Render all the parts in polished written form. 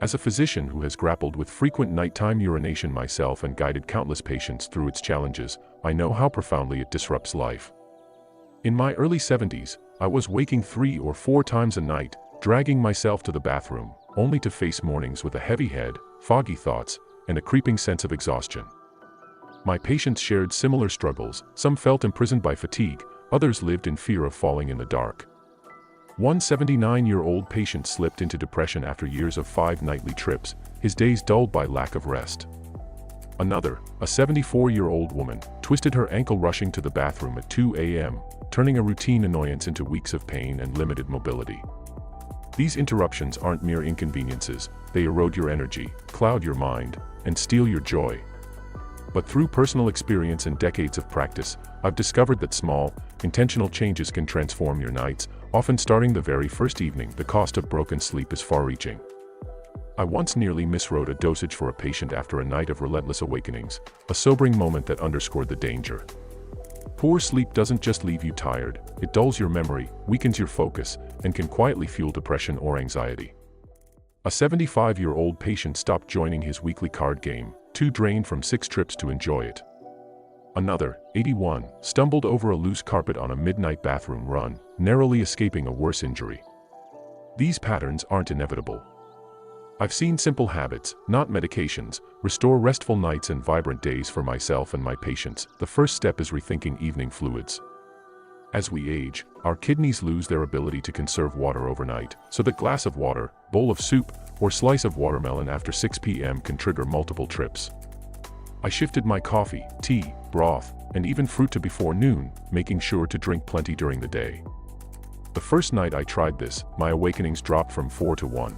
As a physician who has grappled with frequent nighttime urination myself and guided countless patients through its challenges, I know how profoundly it disrupts life. In my early 70s, I was waking 3 or 4 times a night, dragging myself to the bathroom, only to face mornings with a heavy head, foggy thoughts, and a creeping sense of exhaustion. My patients shared similar struggles. Some felt imprisoned by fatigue, others lived in fear of falling in the dark. One 79-year-old patient slipped into depression after years of 5 nightly trips, his days dulled by lack of rest. Another, a 74-year-old woman, twisted her ankle rushing to the bathroom at 2 a.m., turning a routine annoyance into weeks of pain and limited mobility. These interruptions aren't mere inconveniences, they erode your energy, cloud your mind, and steal your joy. But through personal experience and decades of practice, I've discovered that small, intentional changes can transform your nights, often starting the very first evening. The cost of broken sleep is far-reaching. I once nearly miswrote a dosage for a patient after a night of relentless awakenings, a sobering moment that underscored the danger. Poor sleep doesn't just leave you tired, it dulls your memory, weakens your focus, and can quietly fuel depression or anxiety. A 75-year-old patient stopped joining his weekly card game, too drained from 6 trips to enjoy it. Another, 81, stumbled over a loose carpet on a midnight bathroom run, narrowly escaping a worse injury. These patterns aren't inevitable. I've seen simple habits, not medications, restore restful nights and vibrant days for myself and my patients. The first step is rethinking evening fluids. As we age, our kidneys lose their ability to conserve water overnight, so that glass of water, bowl of soup, or slice of watermelon after 6 p.m. can trigger multiple trips. I shifted my coffee, tea, broth, and even fruit to before noon, making sure to drink plenty during the day. The first night I tried this, my awakenings dropped from 4 to 1.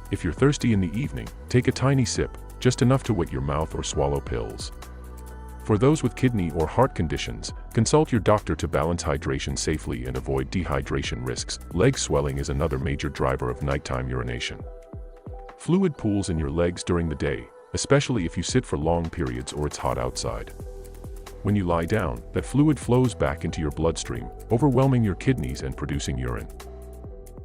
If you're thirsty in the evening, take a tiny sip, just enough to wet your mouth or swallow pills. For those with kidney or heart conditions, consult your doctor to balance hydration safely and avoid dehydration risks. Leg swelling is another major driver of nighttime urination. Fluid pools in your legs during the day, especially if you sit for long periods or it's hot outside. When you lie down, that fluid flows back into your bloodstream, overwhelming your kidneys and producing urine.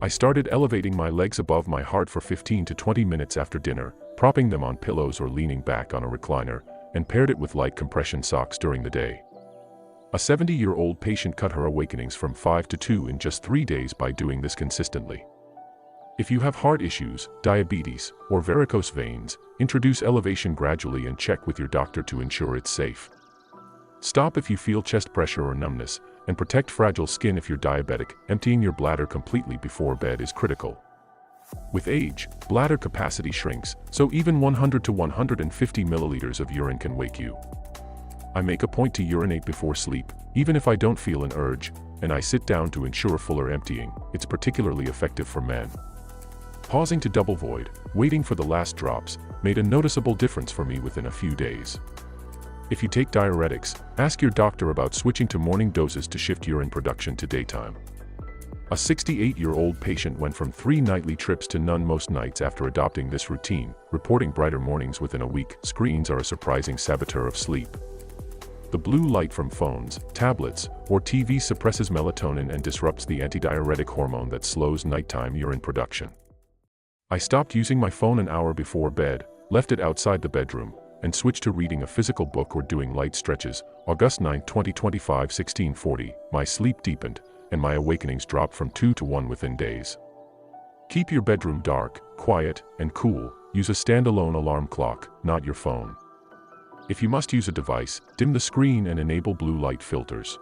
I started elevating my legs above my heart for 15 to 20 minutes after dinner, propping them on pillows or leaning back on a recliner, and paired it with light compression socks during the day. A 70-year-old patient cut her awakenings from 5 to 2 in just 3 days by doing this consistently. If you have heart issues, diabetes, or varicose veins, introduce elevation gradually and check with your doctor to ensure it's safe. Stop if you feel chest pressure or numbness, and protect fragile skin if you're diabetic. Emptying your bladder completely before bed is critical. With age, bladder capacity shrinks, so even 100 to 150 milliliters of urine can wake you. I make a point to urinate before sleep, even if I don't feel an urge, and I sit down to ensure fuller emptying. It's particularly effective for men. Pausing to double void, waiting for the last drops, made a noticeable difference for me within a few days. If you take diuretics, ask your doctor about switching to morning doses to shift urine production to daytime. A 68-year-old patient went from 3 nightly trips to none most nights after adopting this routine, reporting brighter mornings within a week. Screens are a surprising saboteur of sleep. The blue light from phones, tablets, or TV suppresses melatonin and disrupts the antidiuretic hormone that slows nighttime urine production. I stopped using my phone an hour before bed, left it outside the bedroom, and switched to reading a physical book or doing light stretches. August 9, 2025, 16:40, my sleep deepened, and my awakenings dropped from 2 to 1 within days. Keep your bedroom dark, quiet, and cool. Use a standalone alarm clock, not your phone. If you must use a device, dim the screen and enable blue light filters.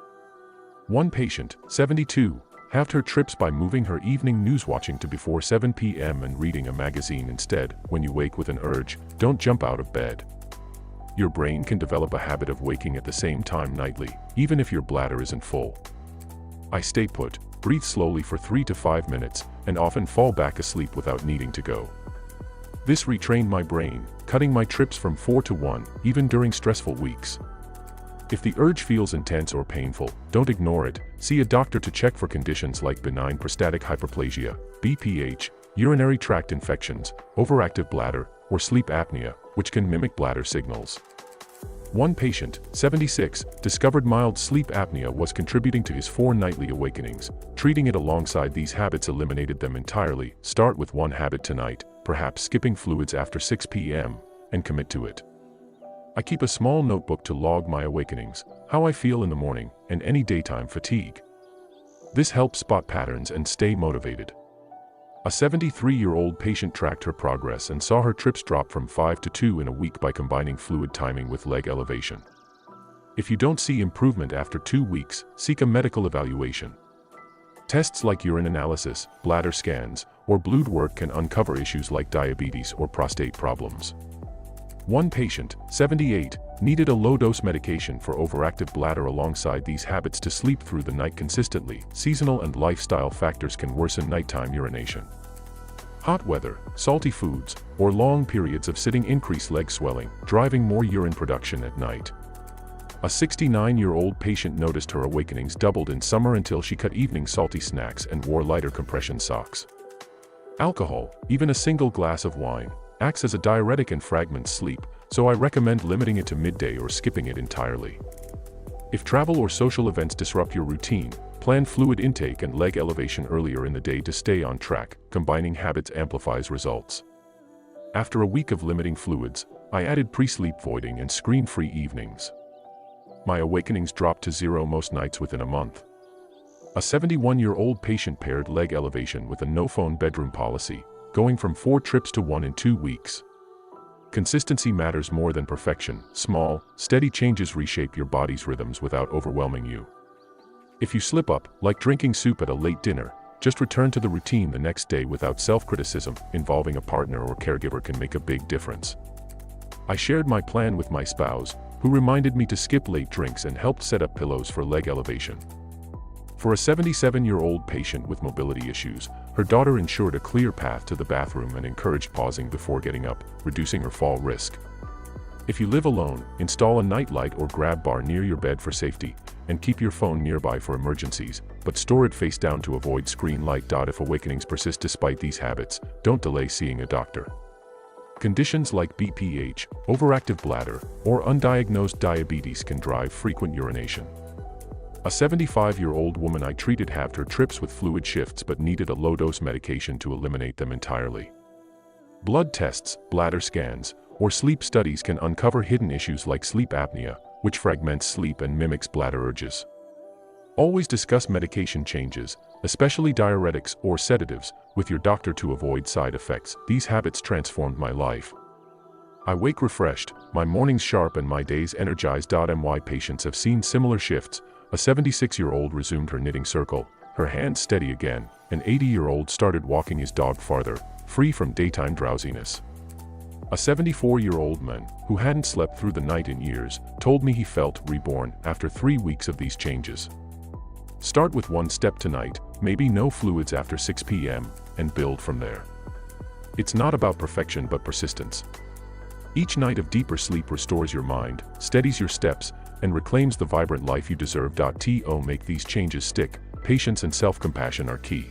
One patient, 72, halved her trips by moving her evening news watching to before 7 p.m. and reading a magazine instead. When you wake with an urge, don't jump out of bed. Your brain can develop a habit of waking at the same time nightly, even if your bladder isn't full. I stay put, breathe slowly for 3 to 5 minutes, and often fall back asleep without needing to go. This retrained my brain, cutting my trips from 4 to 1, even during stressful weeks. If the urge feels intense or painful, don't ignore it. See a doctor to check for conditions like benign prostatic hyperplasia, BPH, urinary tract infections, overactive bladder, or sleep apnea, which can mimic bladder signals. One patient, 76, discovered mild sleep apnea was contributing to his 4 nightly awakenings. Treating it alongside these habits eliminated them entirely. Start with one habit tonight, perhaps skipping fluids after 6 p.m., and commit to it. I keep a small notebook to log my awakenings, how I feel in the morning, and any daytime fatigue. This helps spot patterns and stay motivated. A 73-year-old patient tracked her progress and saw her trips drop from 5 to 2 in a week by combining fluid timing with leg elevation. If you don't see improvement after 2 weeks, seek a medical evaluation. Tests like urine analysis, bladder scans, or blood work can uncover issues like diabetes or prostate problems. One patient, 78, needed a low-dose medication for overactive bladder. Alongside these habits to sleep through the night consistently. Seasonal and lifestyle factors can worsen nighttime urination. Hot weather, salty foods, or long periods of sitting increase leg swelling, driving more urine production at night. A 69-year-old patient noticed her awakenings doubled in summer until she cut evening salty snacks and wore lighter compression socks. Alcohol, even a single glass of wine, acts as a diuretic and fragments sleep, so I recommend limiting it to midday or skipping it entirely. If travel or social events disrupt your routine, plan fluid intake and leg elevation earlier in the day to stay on track. Combining habits amplifies results. After a week of limiting fluids, I added pre-sleep voiding and screen-free evenings. My awakenings dropped to 0 most nights within a month. A 71-year-old patient paired leg elevation with a no-phone bedroom policy, going from 4 trips to 1 in 2 weeks. Consistency matters more than perfection. Small, steady changes reshape your body's rhythms without overwhelming you. If you slip up, like drinking soup at a late dinner, just return to the routine the next day without self-criticism. Involving a partner or caregiver can make a big difference. I shared my plan with my spouse, who reminded me to skip late drinks and helped set up pillows for leg elevation. For a 77-year-old patient with mobility issues, her daughter ensured a clear path to the bathroom and encouraged pausing before getting up, reducing her fall risk. If you live alone, install a nightlight or grab bar near your bed for safety, and keep your phone nearby for emergencies, but store it face down to avoid screen light. If awakenings persist despite these habits, don't delay seeing a doctor. Conditions like BPH, overactive bladder, or undiagnosed diabetes can drive frequent urination. A 75-year-old woman I treated halved her trips with fluid shifts but needed a low-dose medication to eliminate them entirely. Blood tests, bladder scans, or sleep studies can uncover hidden issues like sleep apnea, which fragments sleep and mimics bladder urges. Always discuss medication changes, especially diuretics or sedatives, with your doctor to avoid side effects. These habits transformed my life. I wake refreshed, my mornings sharp and my days energized. My patients have seen similar shifts. A 76-year-old resumed her knitting circle, her hands steady again. An 80-year-old started walking his dog farther, free from daytime drowsiness. A 74-year-old man, who hadn't slept through the night in years, told me he felt reborn after 3 weeks of these changes. Start with one step tonight, maybe no fluids after 6 p.m., and build from there. It's not about perfection but persistence. Each night of deeper sleep restores your mind, steadies your steps, and reclaims the vibrant life you deserve. To make these changes stick, patience and self-compassion are key.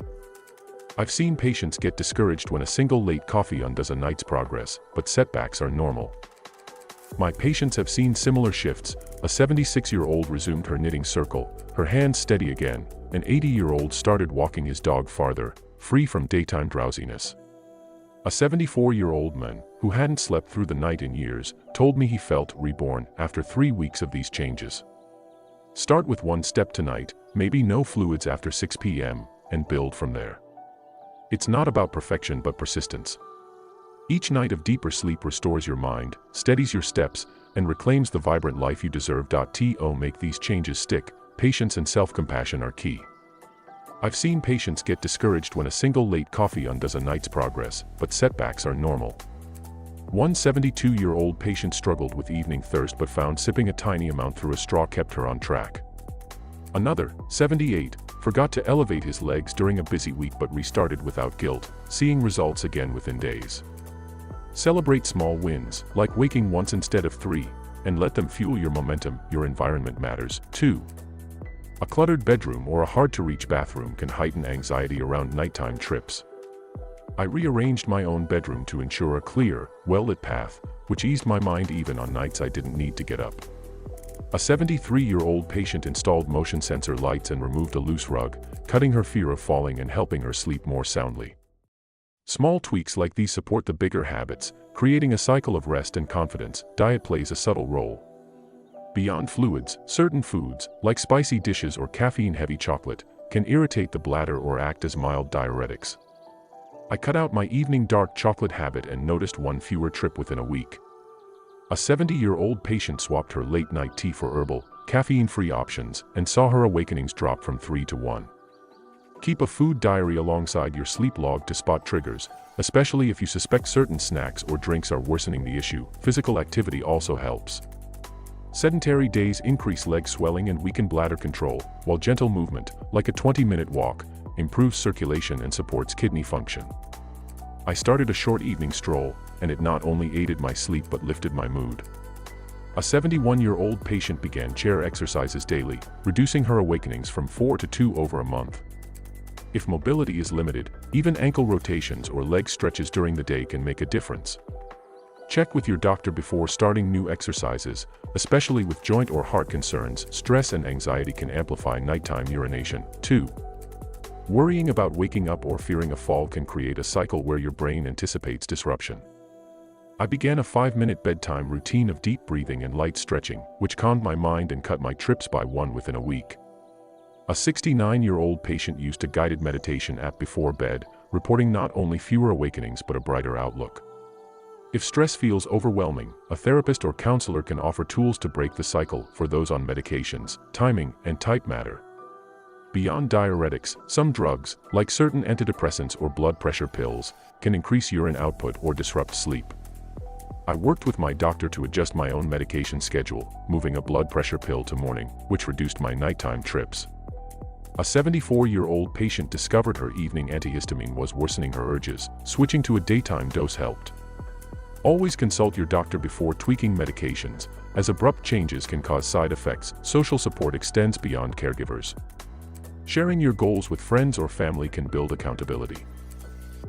I've seen patients get discouraged when a single late coffee undoes a night's progress, but setbacks are normal. My patients have seen similar shifts. A 76-year-old resumed her knitting circle, her hands steady again. An 80-year-old started walking his dog farther, free from daytime drowsiness. A 74-year-old man, who hadn't slept through the night in years, told me he felt reborn after 3 weeks of these changes. Start with one step tonight, maybe no fluids after 6 p.m., and build from there. It's not about perfection but persistence. Each night of deeper sleep restores your mind, steadies your steps, and reclaims the vibrant life you deserve. To make these changes stick, patience and self-compassion are key. I've seen patients get discouraged when a single late coffee undoes a night's progress, but setbacks are normal. One 72-year-old patient struggled with evening thirst but found sipping a tiny amount through a straw kept her on track. Another, 78, forgot to elevate his legs during a busy week but restarted without guilt, seeing results again within days. Celebrate small wins, like waking once instead of 3, and let them fuel your momentum. Your environment matters, too. A cluttered bedroom or a hard-to-reach bathroom can heighten anxiety around nighttime trips. I rearranged my own bedroom to ensure a clear, well-lit path, which eased my mind even on nights I didn't need to get up. A 73-year-old patient installed motion sensor lights and removed a loose rug, cutting her fear of falling and helping her sleep more soundly. Small tweaks like these support the bigger habits, creating a cycle of rest and confidence. Diet plays a subtle role. Beyond fluids, certain foods, like spicy dishes or caffeine-heavy chocolate, can irritate the bladder or act as mild diuretics. I cut out my evening dark chocolate habit and noticed one fewer trip within a week. A 70-year-old patient swapped her late-night tea for herbal, caffeine-free options and saw her awakenings drop from 3 to 1. Keep a food diary alongside your sleep log to spot triggers, especially if you suspect certain snacks or drinks are worsening the issue. Physical activity also helps. Sedentary days increase leg swelling and weaken bladder control, while gentle movement, like a 20-minute walk, improves circulation and supports kidney function. I started a short evening stroll, and it not only aided my sleep but lifted my mood. A 71-year-old patient began chair exercises daily, reducing her awakenings from 4 to 2 over a month. If mobility is limited, even ankle rotations or leg stretches during the day can make a difference. Check with your doctor before starting new exercises, especially with joint or heart concerns. Stress and anxiety can amplify nighttime urination. 2. Worrying about waking up or fearing a fall can create a cycle where your brain anticipates disruption. I began a 5-minute bedtime routine of deep breathing and light stretching, which calmed my mind and cut my trips by 1 within a week. A 69-year-old patient used a guided meditation app before bed, reporting not only fewer awakenings but a brighter outlook. If stress feels overwhelming, a therapist or counselor can offer tools to break the cycle. For those on medications, timing and type matter. Beyond diuretics, some drugs, like certain antidepressants or blood pressure pills, can increase urine output or disrupt sleep. I worked with my doctor to adjust my own medication schedule, moving a blood pressure pill to morning, which reduced my nighttime trips. A 74-year-old patient discovered her evening antihistamine was worsening her urges. Switching to a daytime dose helped. Always consult your doctor before tweaking medications, as abrupt changes can cause side effects. Social support extends beyond caregivers. Sharing your goals with friends or family can build accountability.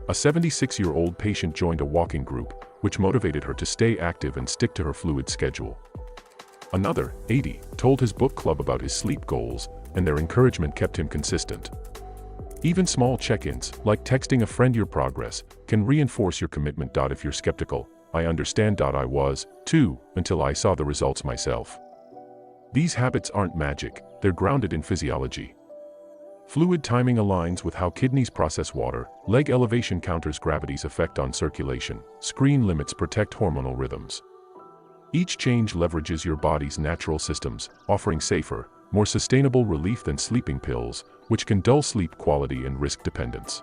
A 76-year-old patient joined a walking group, which motivated her to stay active and stick to her fluid schedule. Another, 80, told his book club about his sleep goals, and their encouragement kept him consistent. Even small check-ins, like texting a friend your progress, can reinforce your commitment. If you're skeptical, I understand. I was, too, until I saw the results myself. These habits aren't magic, they're grounded in physiology. Fluid timing aligns with how kidneys process water, leg elevation counters gravity's effect on circulation, screen limits protect hormonal rhythms. Each change leverages your body's natural systems, offering safer, more sustainable relief than sleeping pills, which can dull sleep quality and risk dependence.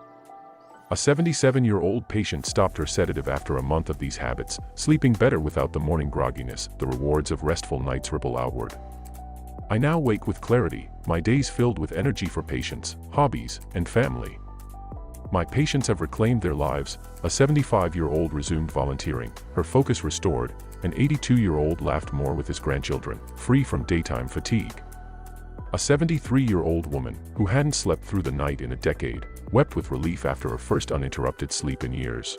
A 77-year-old patient stopped her sedative after a month of these habits, sleeping better without the morning grogginess. The rewards of restful nights ripple outward. I now wake with clarity, my days filled with energy for patients, hobbies, and family. My patients have reclaimed their lives. A 75-year-old resumed volunteering, her focus restored. An 82-year-old laughed more with his grandchildren, free from daytime fatigue. A 73-year-old woman, who hadn't slept through the night in a decade, wept with relief after her first uninterrupted sleep in years.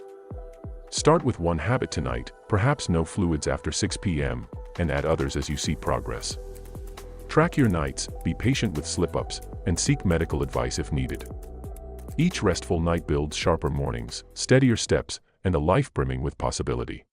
Start with one habit tonight, perhaps no fluids after 6 p.m., and add others as you see progress. Track your nights, be patient with slip-ups, and seek medical advice if needed. Each restful night builds sharper mornings, steadier steps, and a life brimming with possibility.